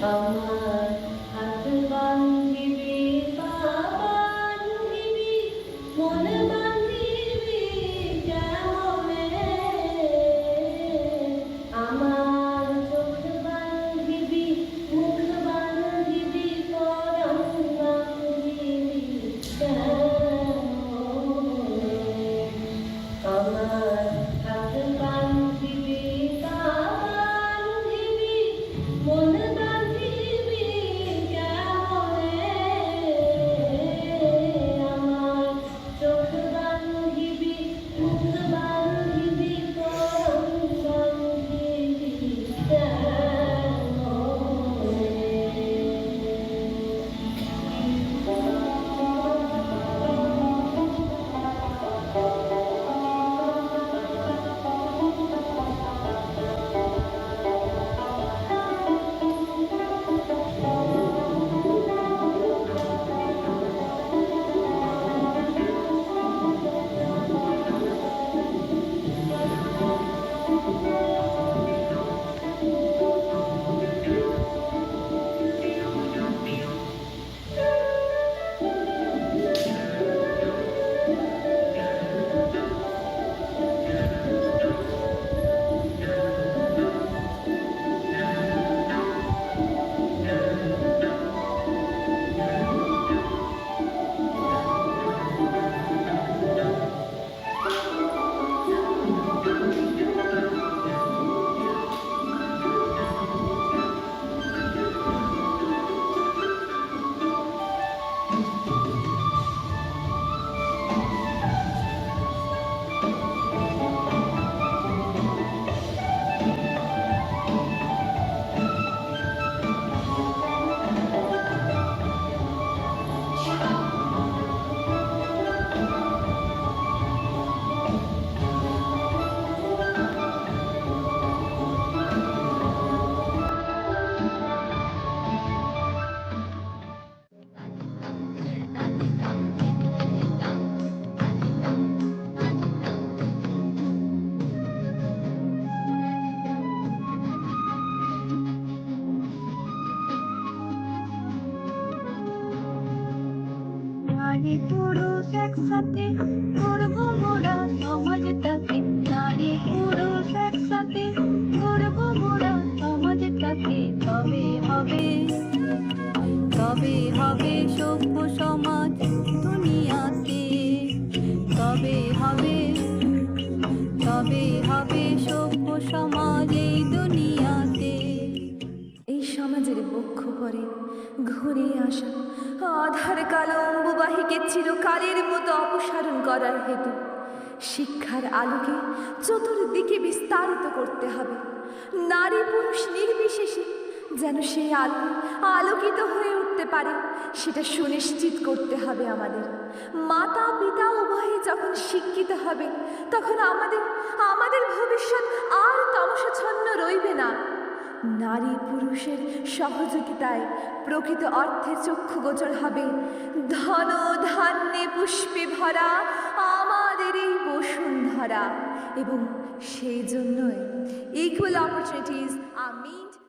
আমার হাত বান্ধিবি, পা বান্ধিবি, মন বান্ধিবি কেমনে? আমার চোখ বান্ধিবি, মুখ বান্ধিবি, পরম বান্ধিবি কেমনে? আমার হাত বান্ধিবি, পা বান্ধিবি, মন বান্ধিবি কেমনে? আমার চোখ বান্ধিবি, মুখ বান্ধিবি, পরম বান্ধিবি নারী পুরুষ একসাথে করবো মোরা সমাজটাকে, নারী পুরুষ একসাথে করবো মোরা সমাজটাকে। তবে হবে সভ্য সমাজ দুনিয়াতে, তবে হবে সভ্য সমাজ এই দুনিয়াতে। এই সমাজের বক্ষ পরে ঘুরে আসা আধার কালো অম্বুবাহিকে চিরকালের মতো অপসারণ করার হেতু শিক্ষার আলোকে চতুর্দিকে বিস্তারিত করতে হবে। নারী পুরুষ নির্বিশেষে যেন সেই আলো আলোকিত হয়ে উঠতে পারে, সেটা সুনিশ্চিত করতে হবে আমাদের। মাতা পিতা উভয়ে যখন শিক্ষিত হবে, তখন আমাদের ভবিষ্যৎ আর তমসাচ্ছন্ন রইবে না। নারী পুরুষের সহযোগিতায় প্রকৃত অর্থে চক্ষুগোচর হবে ধন ধান্যে পুষ্পে ভরা আমাদের এই বসুন্ধরা। এবং সেই জন্যই ইকুয়াল অপরচুনিটিজ আমি